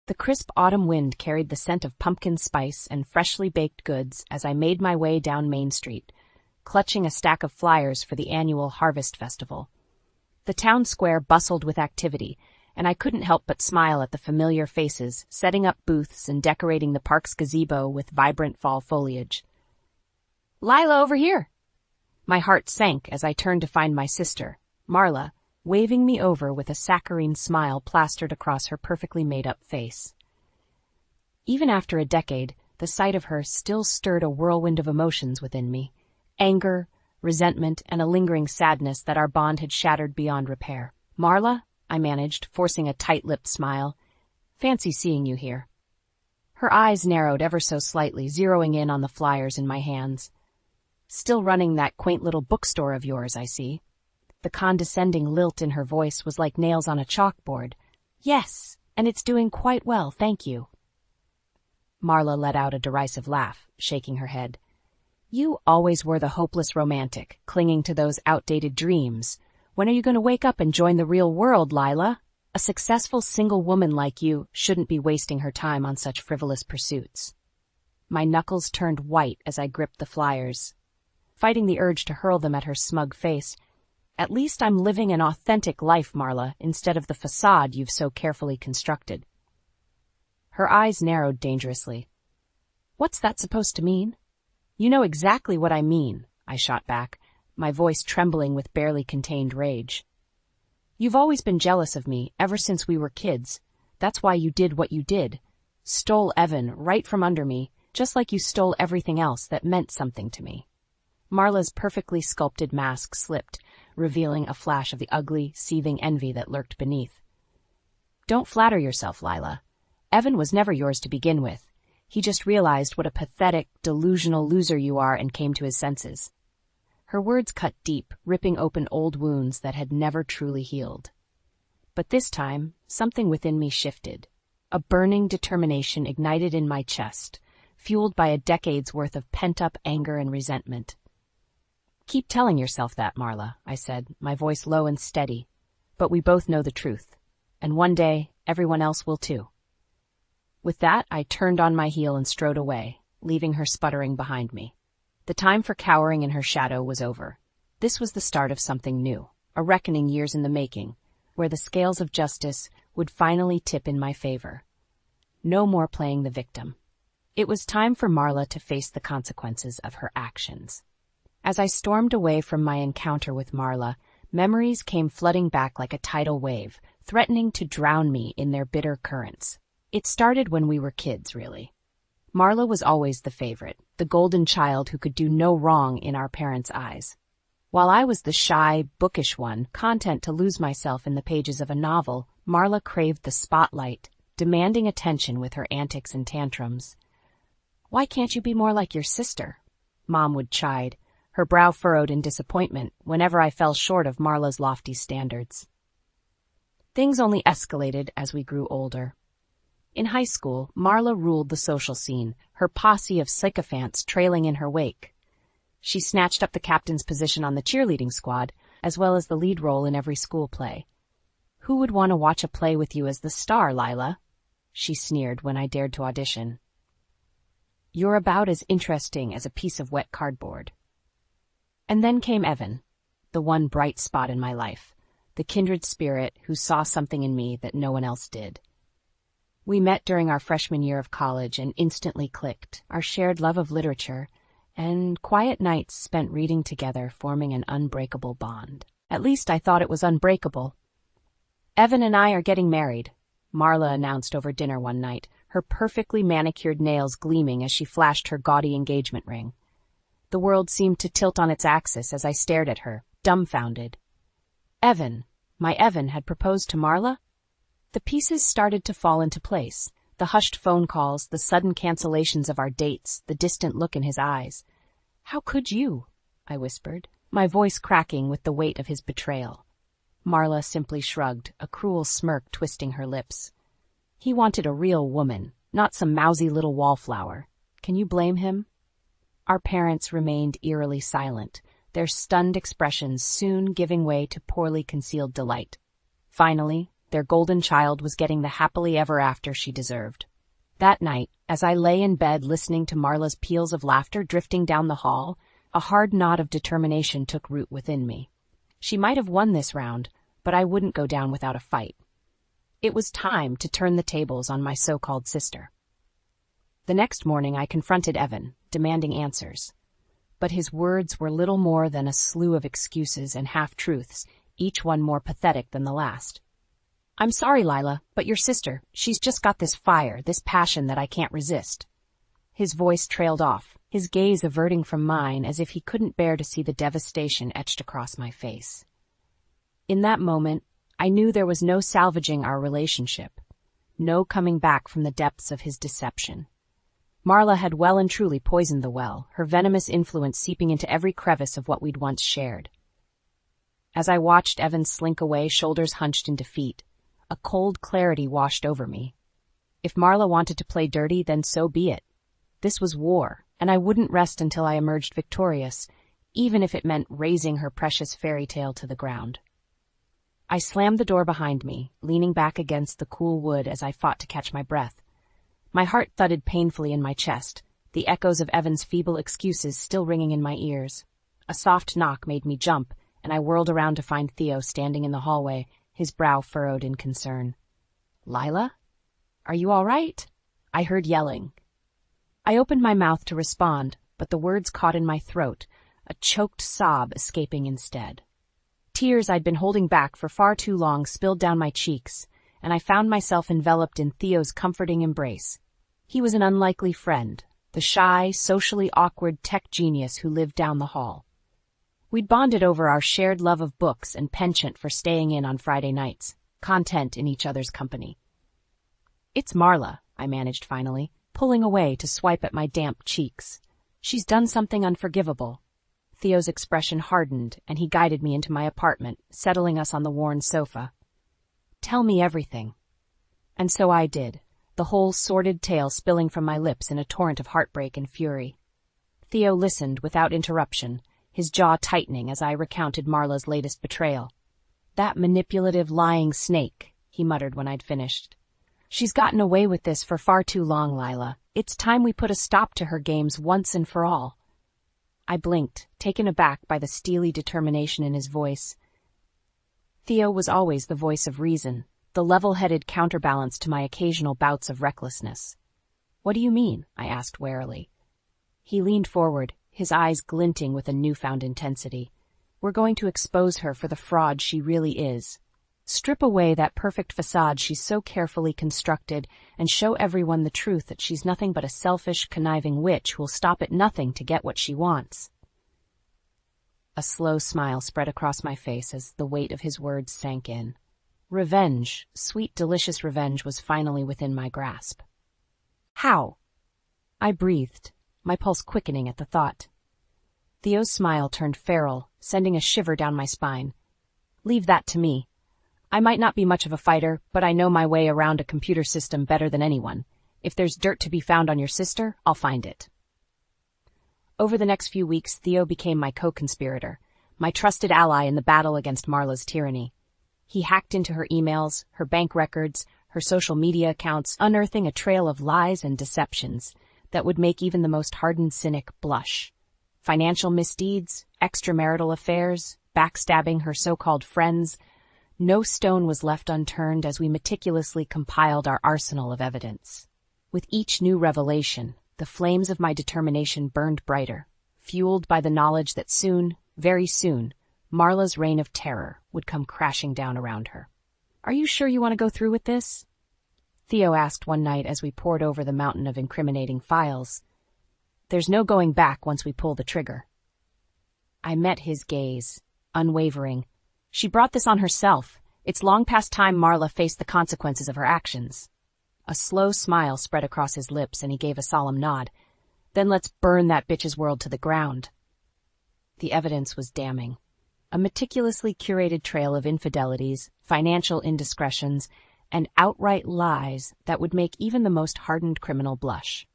The crisp autumn wind carried the scent of pumpkin spice and freshly baked goods as I made my way down Main Street, clutching a stack of flyers for the annual Harvest Festival. The town square bustled with activity, and I couldn't help but smile at the familiar faces setting up booths and decorating the park's gazebo with vibrant fall foliage. "Lila, over here!" My heart sank as I turned to find my sister, Marla, waving me over with a saccharine smile plastered across her perfectly made-up face. Even after a decade, the sight of her still stirred a whirlwind of emotions within me: anger, resentment, and a lingering sadness that our bond had shattered beyond repair. "Marla," I managed, forcing a tight-lipped smile, "fancy seeing you here." Her eyes narrowed ever so slightly, zeroing in on the flyers in my hands. "Still running that quaint little bookstore of yours, I see." The condescending lilt in her voice was like nails on a chalkboard. "Yes, and it's doing quite well, thank you." Marla let out a derisive laugh, shaking her head. "You always were the hopeless romantic, clinging to those outdated dreams. When are you going to wake up and join the real world, Lila? A successful single woman like you shouldn't be wasting her time on such frivolous pursuits." My knuckles turned white as I gripped the flyers, fighting the urge to hurl them at her smug face. "At least I'm living an authentic life, Marla, instead of the facade you've so carefully constructed." Her eyes narrowed dangerously. "What's that supposed to mean?" "You know exactly what I mean," I shot back, my voice trembling with barely contained rage. "You've always been jealous of me, ever since we were kids. That's why you did what you did. Stole Evan right from under me, just like you stole everything else that meant something to me." Marla's perfectly sculpted mask slipped, revealing a flash of the ugly, seething envy that lurked beneath. "Don't flatter yourself, Lila. Evan was never yours to begin with. He just realized what a pathetic, delusional loser you are and came to his senses." Her words cut deep, ripping open old wounds that had never truly healed. But this time, something within me shifted. A burning determination ignited in my chest, fueled by a decade's worth of pent-up anger and resentment. "Keep telling yourself that, Marla," I said, my voice low and steady. "But we both know the truth, and one day everyone else will too." With that, I turned on my heel and strode away, leaving her sputtering behind me. The time for cowering in her shadow was over. This was the start of something new, a reckoning years in the making, where the scales of justice would finally tip in my favor. No more playing the victim. It was time for Marla to face the consequences of her actions. As I stormed away from my encounter with Marla, memories came flooding back like a tidal wave, threatening to drown me in their bitter currents. It started when we were kids, really. Marla was always the favorite, the golden child who could do no wrong in our parents' eyes. While I was the shy, bookish one, content to lose myself in the pages of a novel, Marla craved the spotlight, demanding attention with her antics and tantrums. "Why can't you be more like your sister?" Mom would chide, her brow furrowed in disappointment whenever I fell short of Marla's lofty standards. Things only escalated as we grew older. In high school, Marla ruled the social scene, her posse of sycophants trailing in her wake. She snatched up the captain's position on the cheerleading squad, as well as the lead role in every school play. "Who would want to watch a play with you as the star, Lila?" she sneered when I dared to audition. "You're about as interesting as a piece of wet cardboard." And then came Evan, the one bright spot in my life, the kindred spirit who saw something in me that no one else did. We met during our freshman year of college and instantly clicked, our shared love of literature, and quiet nights spent reading together forming an unbreakable bond. At least I thought it was unbreakable. "Evan and I are getting married," Marla announced over dinner one night, her perfectly manicured nails gleaming as she flashed her gaudy engagement ring. The world seemed to tilt on its axis as I stared at her, dumbfounded. Evan, my Evan, had proposed to Marla? The pieces started to fall into place, the hushed phone calls, the sudden cancellations of our dates, the distant look in his eyes. "How could you?" I whispered, my voice cracking with the weight of his betrayal. Marla simply shrugged, a cruel smirk twisting her lips. "He wanted a real woman, not some mousy little wallflower. Can you blame him?" Our parents remained eerily silent, their stunned expressions soon giving way to poorly concealed delight. Finally, Their golden child was getting the happily ever after she deserved. That night, as I lay in bed listening to Marla's peals of laughter drifting down the hall, a hard knot of determination took root within me. She might have won this round, but I wouldn't go down without a fight. It was time to turn the tables on my so-called sister. The next morning I confronted Evan, demanding answers. But his words were little more than a slew of excuses and half-truths, each one more pathetic than the last. "I'm sorry, Lila, but your sister, she's just got this fire, this passion that I can't resist." His voice trailed off, his gaze averting from mine as if he couldn't bear to see the devastation etched across my face. In that moment, I knew there was no salvaging our relationship, no coming back from the depths of his deception. Marla had well and truly poisoned the well, her venomous influence seeping into every crevice of what we'd once shared. As I watched Evan slink away, shoulders hunched in defeat, a cold clarity washed over me. If Marla wanted to play dirty, then so be it. This was war, and I wouldn't rest until I emerged victorious, even if it meant razing her precious fairy tale to the ground. I slammed the door behind me, leaning back against the cool wood as I fought to catch my breath. My heart thudded painfully in my chest, the echoes of Evan's feeble excuses still ringing in my ears. A soft knock made me jump, and I whirled around to find Theo standing in the hallway, his brow furrowed in concern. "Lila? Are you all right?" I heard yelling. I opened my mouth to respond, but the words caught in my throat, a choked sob escaping instead. Tears I'd been holding back for far too long spilled down my cheeks, and I found myself enveloped in Theo's comforting embrace. He was an unlikely friend, the shy, socially awkward tech genius who lived down the hall. We'd bonded over our shared love of books and penchant for staying in on Friday nights, content in each other's company. "It's Marla," I managed finally, pulling away to swipe at my damp cheeks. "She's done something unforgivable." Theo's expression hardened, and he guided me into my apartment, settling us on the worn sofa. "Tell me everything." And so I did, the whole sordid tale spilling from my lips in a torrent of heartbreak and fury. Theo listened without interruption, his jaw tightening as I recounted Marla's latest betrayal. "That manipulative, lying snake," he muttered when I'd finished. "She's gotten away with this for far too long, Lila. It's time we put a stop to her games once and for all." I blinked, taken aback by the steely determination in his voice. Theo was always the voice of reason, the level-headed counterbalance to my occasional bouts of recklessness. "What do you mean?" I asked warily. He leaned forward, his eyes glinting with a newfound intensity. "We're going to expose her for the fraud she really is. Strip away that perfect facade she's so carefully constructed and show everyone the truth that she's nothing but a selfish, conniving witch who'll stop at nothing to get what she wants." A slow smile spread across my face as the weight of his words sank in. Revenge, sweet, delicious revenge, was finally within my grasp. "How?" I breathed, my pulse quickening at the thought. Theo's smile turned feral, sending a shiver down my spine. "Leave that to me. I might not be much of a fighter, but I know my way around a computer system better than anyone. If there's dirt to be found on your sister, I'll find it." Over the next few weeks, Theo became my co-conspirator, my trusted ally in the battle against Marla's tyranny. He hacked into her emails, her bank records, her social media accounts, unearthing a trail of lies and deceptions that would make even the most hardened cynic blush. Financial misdeeds, extramarital affairs, backstabbing her so-called friends. No stone was left unturned as we meticulously compiled our arsenal of evidence. With each new revelation, the flames of my determination burned brighter, fueled by the knowledge that soon, very soon, Marla's reign of terror would come crashing down around her. "Are you sure you want to go through with this?" Theo asked one night as we pored over the mountain of incriminating files. "There's no going back once we pull the trigger." I met his gaze, unwavering. "She brought this on herself. It's long past time Marla faced the consequences of her actions." A slow smile spread across his lips and he gave a solemn nod. "Then let's burn that bitch's world to the ground." The evidence was damning. A meticulously curated trail of infidelities, financial indiscretions, and outright lies that would make even the most hardened criminal blush.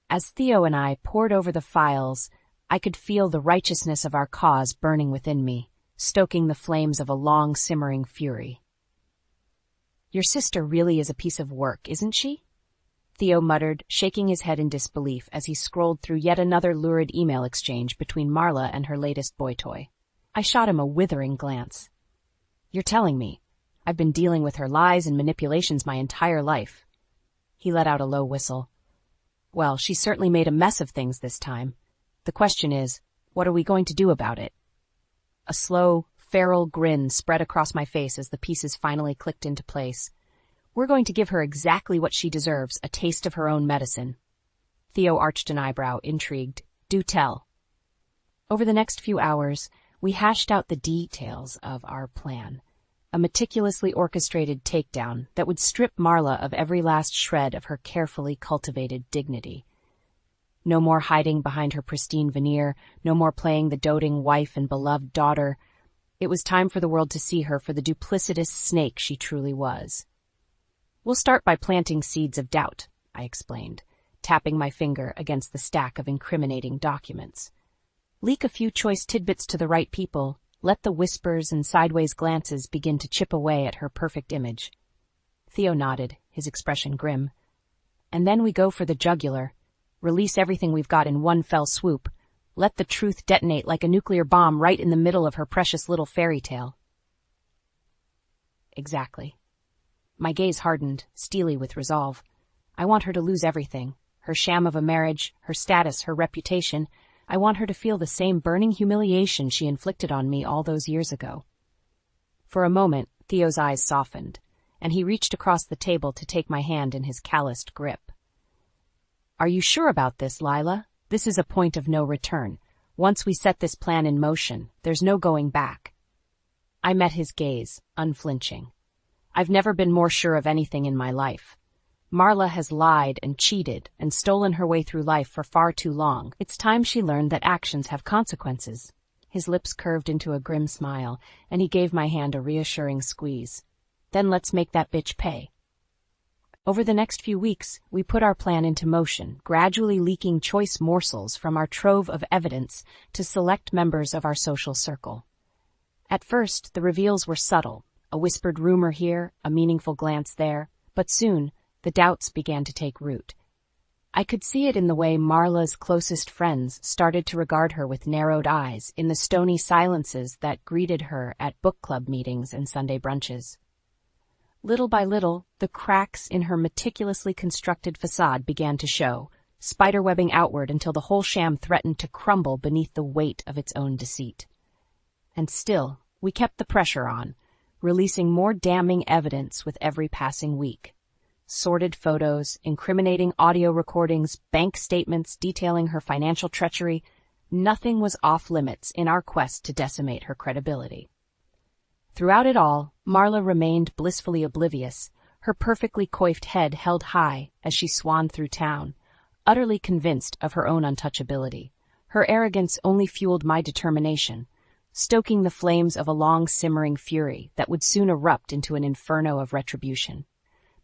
As Theo and I pored over the files, I could feel the righteousness of our cause burning within me, stoking the flames of a long-simmering fury. Your sister really is a piece of work, isn't she? Theo muttered, shaking his head in disbelief as he scrolled through yet another lurid email exchange between Marla and her latest boy toy. I shot him a withering glance. You're telling me I've been dealing with her lies and manipulations my entire life. He let out a low whistle. Well, she certainly made a mess of things this time. The question is, what are we going to do about it? A slow, feral grin spread across my face as the pieces finally clicked into place. We're going to give her exactly what she deserves, a taste of her own medicine. Theo arched an eyebrow, intrigued. Do tell. Over the next few hours, we hashed out the details of our plan. A meticulously orchestrated takedown that would strip Marla of every last shred of her carefully cultivated dignity. No more hiding behind her pristine veneer, no more playing the doting wife and beloved daughter. It was time for the world to see her for the duplicitous snake she truly was. We'll start by planting seeds of doubt, I explained, tapping my finger against the stack of incriminating documents. Leak a few choice tidbits to the right people, let the whispers and sideways glances begin to chip away at her perfect image. Theo nodded, his expression grim. And then we go for the jugular. Release everything we've got in one fell swoop. Let the truth detonate like a nuclear bomb right in the middle of her precious little fairy tale. Exactly. My gaze hardened, steely with resolve. I want her to lose everything. Her sham of a marriage, her status, her reputation. I want her to feel the same burning humiliation she inflicted on me all those years ago. For a moment, Theo's eyes softened, and he reached across the table to take my hand in his calloused grip. Are you sure about this, Lila? This is a point of no return. Once we set this plan in motion, there's no going back. I met his gaze, unflinching. I've never been more sure of anything in my life. Marla has lied and cheated and stolen her way through life for far too long. It's time she learned that actions have consequences. His lips curved into a grim smile, and he gave my hand a reassuring squeeze. Then let's make that bitch pay. Over the next few weeks, we put our plan into motion, gradually leaking choice morsels from our trove of evidence to select members of our social circle. At first, the reveals were subtle, a whispered rumor here, a meaningful glance there, but soon, the doubts began to take root. I could see it in the way Marla's closest friends started to regard her with narrowed eyes, in the stony silences that greeted her at book club meetings and Sunday brunches. Little by little, the cracks in her meticulously constructed facade began to show, spiderwebbing outward until the whole sham threatened to crumble beneath the weight of its own deceit. And still, we kept the pressure on, releasing more damning evidence with every passing week. Sordid photos, incriminating audio recordings, bank statements detailing her financial treachery, nothing was off limits in our quest to decimate her credibility. Throughout it all, Marla remained blissfully oblivious, her perfectly coiffed head held high as she swanned through town, utterly convinced of her own untouchability. Her arrogance only fueled my determination, stoking the flames of a long-simmering fury that would soon erupt into an inferno of retribution.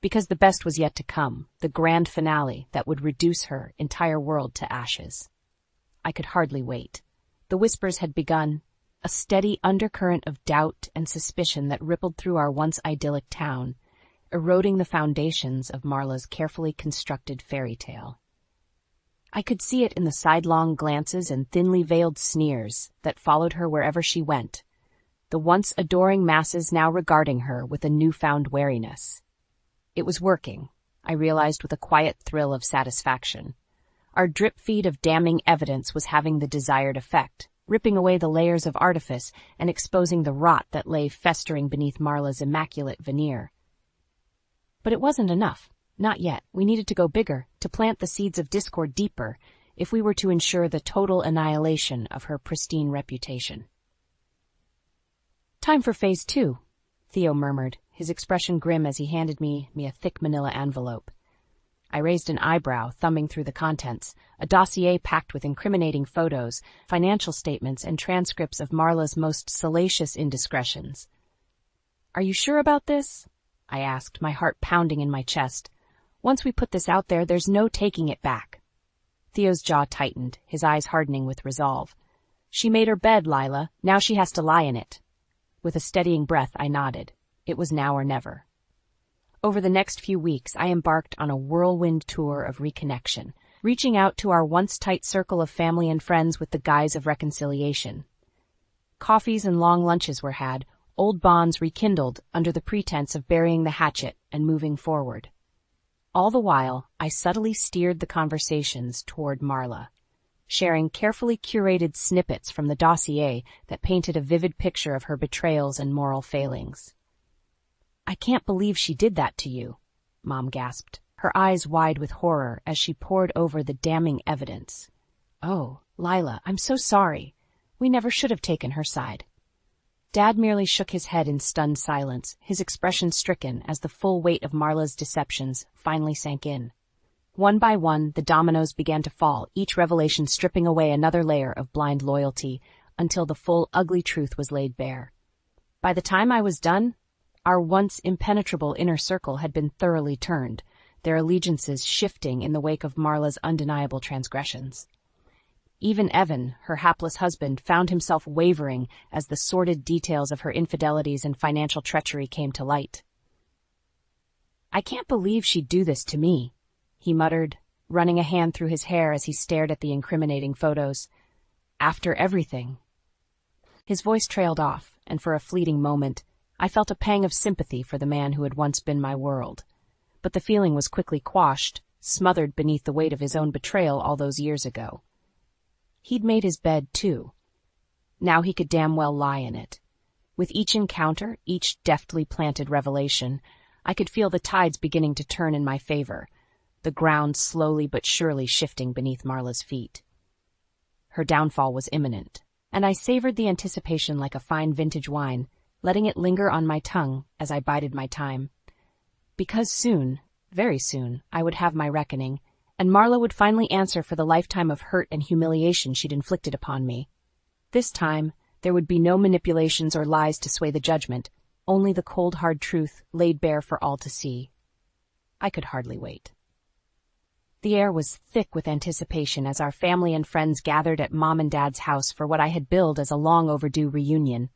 Because the best was yet to come, the grand finale that would reduce her entire world to ashes. I could hardly wait. The whispers had begun, a steady undercurrent of doubt and suspicion that rippled through our once idyllic town, eroding the foundations of Marla's carefully constructed fairy tale. I could see it in the sidelong glances and thinly veiled sneers that followed her wherever she went, the once adoring masses now regarding her with a newfound wariness. It was working, I realized with a quiet thrill of satisfaction. Our drip feed of damning evidence was having the desired effect, ripping away the layers of artifice and exposing the rot that lay festering beneath Marla's immaculate veneer. But it wasn't enough. Not yet. We needed to go bigger, to plant the seeds of discord deeper, if we were to ensure the total annihilation of her pristine reputation. Time for phase 2, Theo murmured, his expression grim as he handed me a thick manila envelope. I raised an eyebrow, thumbing through the contents, a dossier packed with incriminating photos, financial statements, and transcripts of Marla's most salacious indiscretions. Are you sure about this? I asked, my heart pounding in my chest. Once we put this out there, there's no taking it back. Theo's jaw tightened, his eyes hardening with resolve. She made her bed, Lila. Now she has to lie in it. With a steadying breath, I nodded. It was now or never. Over the next few weeks, I embarked on a whirlwind tour of reconnection, reaching out to our once tight circle of family and friends with the guise of reconciliation. Coffees and long lunches were had, old bonds rekindled under the pretense of burying the hatchet and moving forward. All the while, I subtly steered the conversations toward Marla, sharing carefully curated snippets from the dossier that painted a vivid picture of her betrayals and moral failings. "I can't believe she did that to you," Mom gasped, her eyes wide with horror as she pored over the damning evidence. "Oh, Lila, I'm so sorry. We never should have taken her side." Dad merely shook his head in stunned silence, his expression stricken as the full weight of Marla's deceptions finally sank in. One by one, the dominoes began to fall, each revelation stripping away another layer of blind loyalty, until the full, ugly truth was laid bare. By the time I was done, our once impenetrable inner circle had been thoroughly turned, their allegiances shifting in the wake of Marla's undeniable transgressions. Even Evan, her hapless husband, found himself wavering as the sordid details of her infidelities and financial treachery came to light. "I can't believe she'd do this to me," he muttered, running a hand through his hair as he stared at the incriminating photos. "After everything." His voice trailed off, and for a fleeting moment, I felt a pang of sympathy for the man who had once been my world. But the feeling was quickly quashed, smothered beneath the weight of his own betrayal all those years ago. He'd made his bed, too. Now he could damn well lie in it. With each encounter, each deftly planted revelation, I could feel the tides beginning to turn in my favor, the ground slowly but surely shifting beneath Marla's feet. Her downfall was imminent, and I savored the anticipation like a fine vintage wine, letting it linger on my tongue as I bided my time. Because soon, very soon, I would have my reckoning, and Marla would finally answer for the lifetime of hurt and humiliation she'd inflicted upon me. This time, there would be no manipulations or lies to sway the judgment, only the cold, hard truth laid bare for all to see. I could hardly wait. The air was thick with anticipation as our family and friends gathered at Mom and Dad's house for what I had billed as a long-overdue reunion.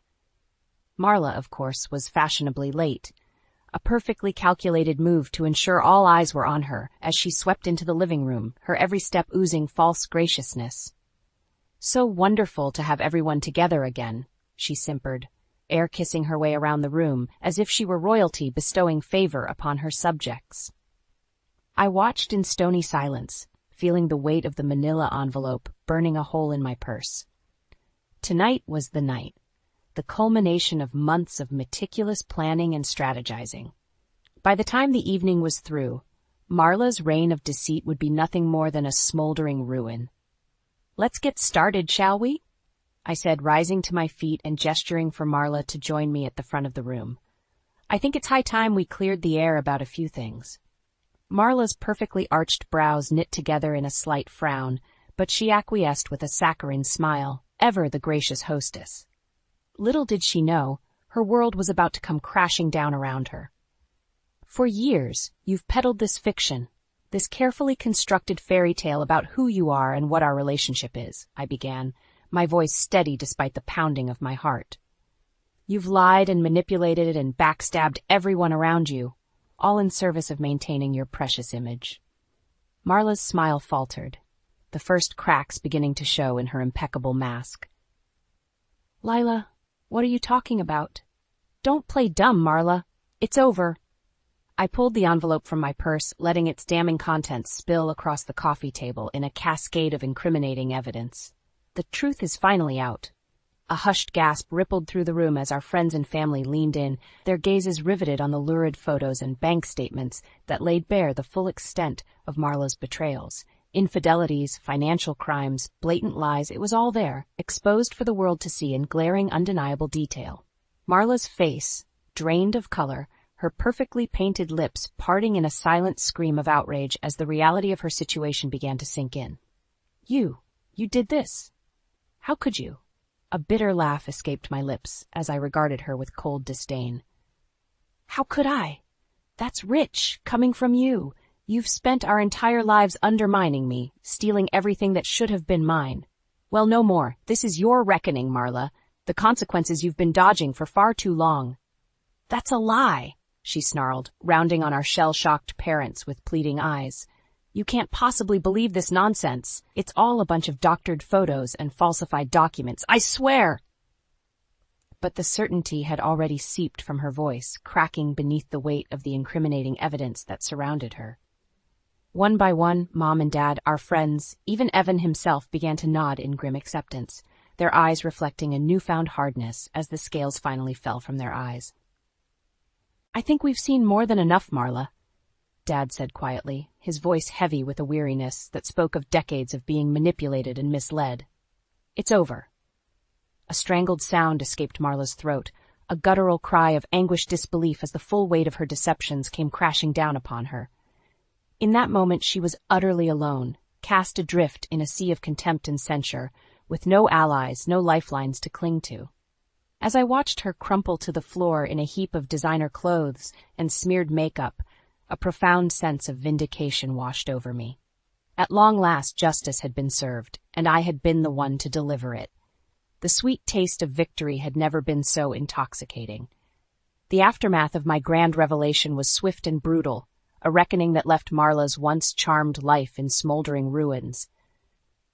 Marla, of course, was fashionably late, a perfectly calculated move to ensure all eyes were on her as she swept into the living room, her every step oozing false graciousness. "So wonderful to have everyone together again," she simpered, air-kissing her way around the room as if she were royalty bestowing favor upon her subjects. I watched in stony silence, feeling the weight of the manila envelope burning a hole in my purse. Tonight was the night. The culmination of months of meticulous planning and strategizing. By the time the evening was through, Marla's reign of deceit would be nothing more than a smoldering ruin. "Let's get started, shall we?" I said, rising to my feet and gesturing for Marla to join me at the front of the room. "I think it's high time we cleared the air about a few things." Marla's perfectly arched brows knit together in a slight frown, but she acquiesced with a saccharine smile, ever the gracious hostess. Little did she know, her world was about to come crashing down around her. "For years, you've peddled this fiction, this carefully constructed fairy tale about who you are and what our relationship is," I began, my voice steady despite the pounding of my heart. "You've lied and manipulated and backstabbed everyone around you, all in service of maintaining your precious image." Marla's smile faltered, the first cracks beginning to show in her impeccable mask. "Lila, what are you talking about? Don't play dumb, Marla. It's over." I pulled the envelope from my purse, letting its damning contents spill across the coffee table in a cascade of incriminating evidence. "The truth is finally out." A hushed gasp rippled through the room as our friends and family leaned in, their gazes riveted on the lurid photos and bank statements that laid bare the full extent of Marla's betrayals. Infidelities, financial crimes, blatant lies, it was all there, exposed for the world to see in glaring, undeniable detail. Marla's face, drained of color, her perfectly painted lips parting in a silent scream of outrage as the reality of her situation began to sink in. You did this. How could you?" A bitter laugh escaped my lips as I regarded her with cold disdain. "How could I? That's rich, coming from you. You've spent our entire lives undermining me, stealing everything that should have been mine. Well, no more. This is your reckoning, Marla. The consequences you've been dodging for far too long." "That's a lie." she snarled, rounding on our shell-shocked parents with pleading eyes. "You can't possibly believe this nonsense. It's all a bunch of doctored photos and falsified documents, I swear!" But the certainty had already seeped from her voice, cracking beneath the weight of the incriminating evidence that surrounded her. One by one, Mom and Dad, our friends, even Evan himself began to nod in grim acceptance, their eyes reflecting a newfound hardness as the scales finally fell from their eyes. "I think we've seen more than enough, Marla," Dad said quietly, his voice heavy with a weariness that spoke of decades of being manipulated and misled. "It's over." A strangled sound escaped Marla's throat, a guttural cry of anguished disbelief as the full weight of her deceptions came crashing down upon her. In that moment she was utterly alone, cast adrift in a sea of contempt and censure, with no allies, no lifelines to cling to. As I watched her crumple to the floor in a heap of designer clothes and smeared makeup, a profound sense of vindication washed over me. At long last justice had been served, and I had been the one to deliver it. The sweet taste of victory had never been so intoxicating. The aftermath of my grand revelation was swift and brutal, a reckoning that left Marla's once charmed life in smoldering ruins.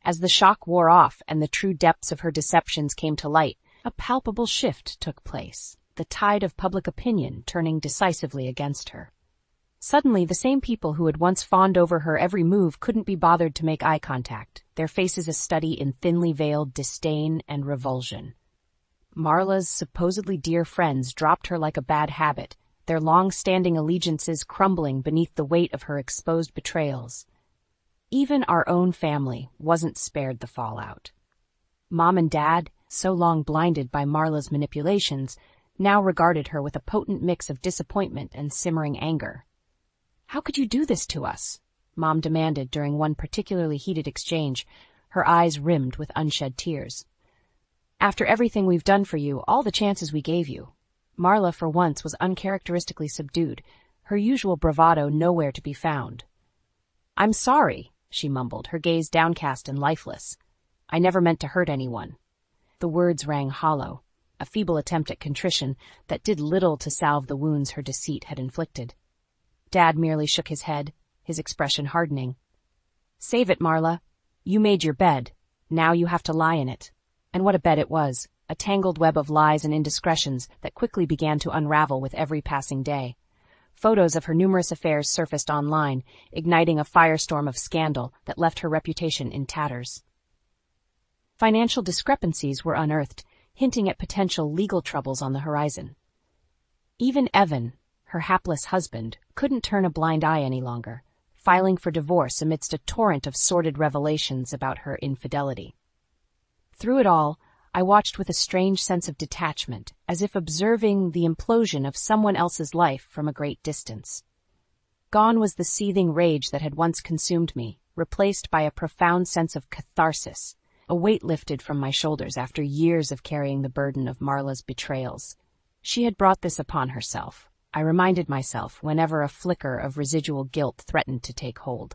As the shock wore off and the true depths of her deceptions came to light, a palpable shift took place, the tide of public opinion turning decisively against her. Suddenly, the same people who had once fawned over her every move couldn't be bothered to make eye contact, their faces a study in thinly veiled disdain and revulsion. Marla's supposedly dear friends dropped her like a bad habit, their long-standing allegiances crumbling beneath the weight of her exposed betrayals. Even our own family wasn't spared the fallout. Mom and Dad, so long blinded by Marla's manipulations, now regarded her with a potent mix of disappointment and simmering anger. "How could you do this to us?" Mom demanded during one particularly heated exchange, her eyes rimmed with unshed tears. "After everything we've done for you, all the chances we gave you." Marla, for once, was uncharacteristically subdued, her usual bravado nowhere to be found. "I'm sorry," she mumbled, her gaze downcast and lifeless. "I never meant to hurt anyone." The words rang hollow, a feeble attempt at contrition that did little to salve the wounds her deceit had inflicted. Dad merely shook his head, his expression hardening. "Save it, Marla. You made your bed. Now you have to lie in it." And what a bed it was, a tangled web of lies and indiscretions that quickly began to unravel with every passing day. Photos of her numerous affairs surfaced online, igniting a firestorm of scandal that left her reputation in tatters. Financial discrepancies were unearthed, hinting at potential legal troubles on the horizon. Even Evan, her hapless husband, couldn't turn a blind eye any longer, filing for divorce amidst a torrent of sordid revelations about her infidelity. Through it all, I watched with a strange sense of detachment, as if observing the implosion of someone else's life from a great distance. Gone was the seething rage that had once consumed me, replaced by a profound sense of catharsis, a weight lifted from my shoulders after years of carrying the burden of Marla's betrayals. She had brought this upon herself, I reminded myself whenever a flicker of residual guilt threatened to take hold.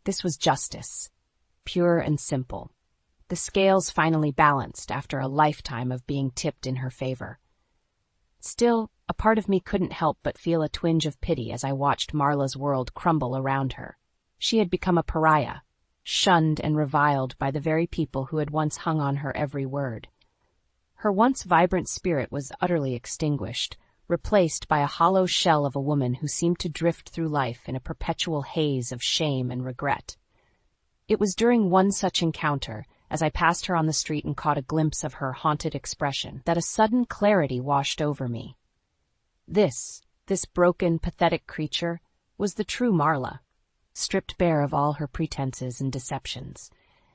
This was justice, pure and simple. The scales finally balanced after a lifetime of being tipped in her favor. Still, a part of me couldn't help but feel a twinge of pity as I watched Marla's world crumble around her. She had become a pariah, shunned and reviled by the very people who had once hung on her every word. Her once vibrant spirit was utterly extinguished, replaced by a hollow shell of a woman who seemed to drift through life in a perpetual haze of shame and regret. It was during one such encounter, as I passed her on the street and caught a glimpse of her haunted expression, that a sudden clarity washed over me. This broken, pathetic creature was the true Marla, stripped bare of all her pretenses and deceptions,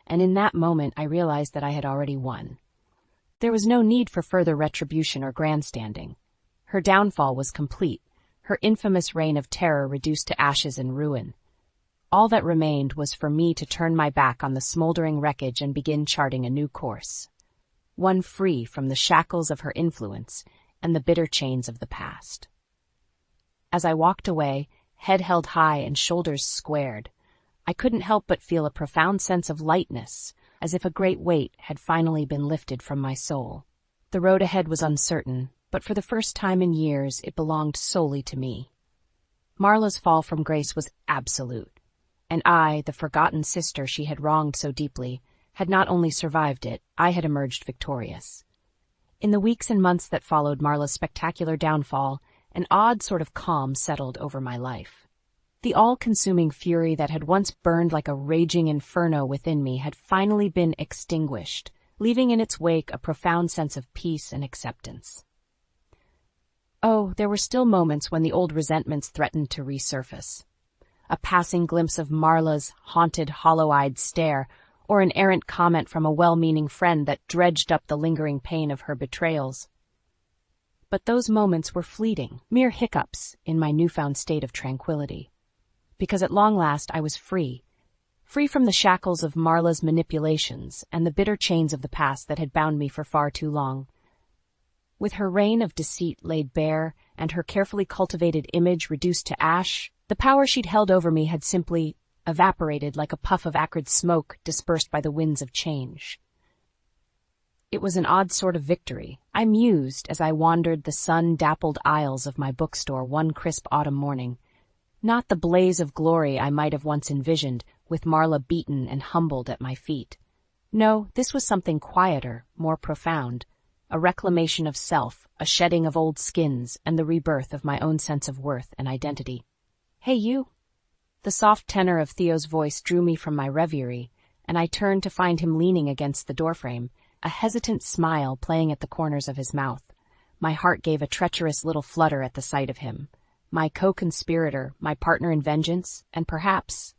and in that moment I realized that I had already won. There was no need for further retribution or grandstanding. Her downfall was complete, her infamous reign of terror reduced to ashes and ruin. All that remained was for me to turn my back on the smoldering wreckage and begin charting a new course, one free from the shackles of her influence and the bitter chains of the past. As I walked away, head held high and shoulders squared, I couldn't help but feel a profound sense of lightness, as if a great weight had finally been lifted from my soul. The road ahead was uncertain, but for the first time in years it belonged solely to me. Marla's fall from grace was absolute, and I, the forgotten sister she had wronged so deeply, had not only survived it, I had emerged victorious. In the weeks and months that followed Marla's spectacular downfall, an odd sort of calm settled over my life. The all-consuming fury that had once burned like a raging inferno within me had finally been extinguished, leaving in its wake a profound sense of peace and acceptance. Oh, there were still moments when the old resentments threatened to resurface. A passing glimpse of Marla's haunted, hollow-eyed stare, or an errant comment from a well-meaning friend that dredged up the lingering pain of her betrayals. But those moments were fleeting, mere hiccups in my newfound state of tranquility. Because at long last I was free from the shackles of Marla's manipulations and the bitter chains of the past that had bound me for far too long. With her reign of deceit laid bare and her carefully cultivated image reduced to ash, the power she'd held over me had simply evaporated like a puff of acrid smoke dispersed by the winds of change. It was an odd sort of victory, I mused as I wandered the sun-dappled aisles of my bookstore one crisp autumn morning. Not the blaze of glory I might have once envisioned, with Marla beaten and humbled at my feet. No, this was something quieter, more profound, a reclamation of self, a shedding of old skins, and the rebirth of my own sense of worth and identity. "Hey, you!" The soft tenor of Theo's voice drew me from my reverie, and I turned to find him leaning against the doorframe, a hesitant smile playing at the corners of his mouth. My heart gave a treacherous little flutter at the sight of him. My co-conspirator, my partner in vengeance, and perhaps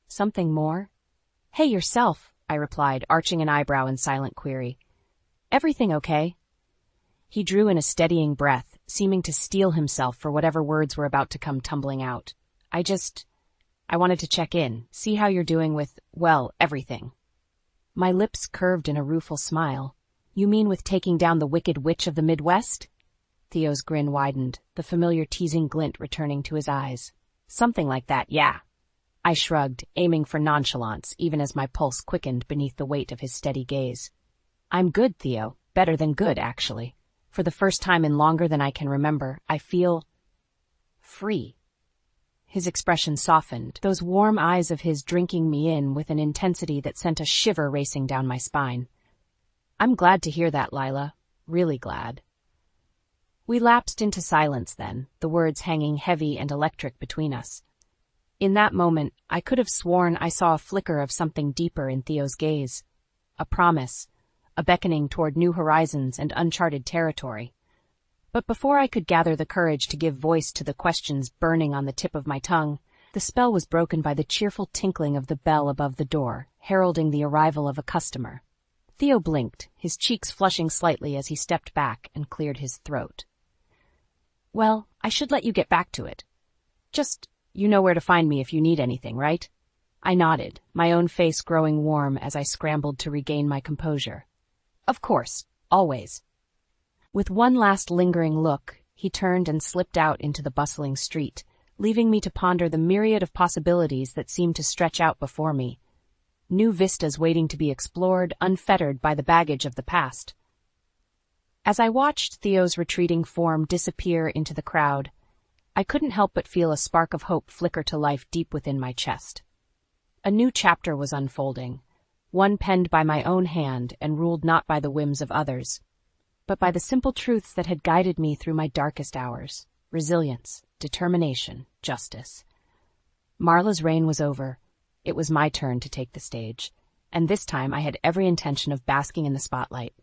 something more? "Hey, yourself," I replied, arching an eyebrow in silent query. "Everything okay?" He drew in a steadying breath, seeming to steel himself for whatever words were about to come tumbling out. I wanted to check in, see how you're doing with, well, everything." My lips curved in a rueful smile. "You mean with taking down the Wicked Witch of the Midwest?" Theo's grin widened, the familiar teasing glint returning to his eyes. "Something like that, yeah." I shrugged, aiming for nonchalance, even as my pulse quickened beneath the weight of his steady gaze. "I'm good, Theo. Better than good, actually. For the first time in longer than I can remember, I feel free." His expression softened, those warm eyes of his drinking me in with an intensity that sent a shiver racing down my spine. "I'm glad to hear that, Lila. Really glad." We lapsed into silence then, the words hanging heavy and electric between us. In that moment, I could have sworn I saw a flicker of something deeper in Theo's gaze. A promise, a beckoning toward new horizons and uncharted territory. But before I could gather the courage to give voice to the questions burning on the tip of my tongue, the spell was broken by the cheerful tinkling of the bell above the door, heralding the arrival of a customer. Theo blinked, his cheeks flushing slightly as he stepped back and cleared his throat. "Well, I should let you get back to it. Just, you know where to find me if you need anything, right?" I nodded, my own face growing warm as I scrambled to regain my composure. "Of course, always." With one last lingering look, he turned and slipped out into the bustling street, leaving me to ponder the myriad of possibilities that seemed to stretch out before me. New vistas waiting to be explored, unfettered by the baggage of the past. As I watched Theo's retreating form disappear into the crowd, I couldn't help but feel a spark of hope flicker to life deep within my chest. A new chapter was unfolding, one penned by my own hand and ruled not by the whims of others, but by the simple truths that had guided me through my darkest hours: resilience, determination, justice. Marla's reign was over. It was my turn to take the stage, and this time I had every intention of basking in the spotlight.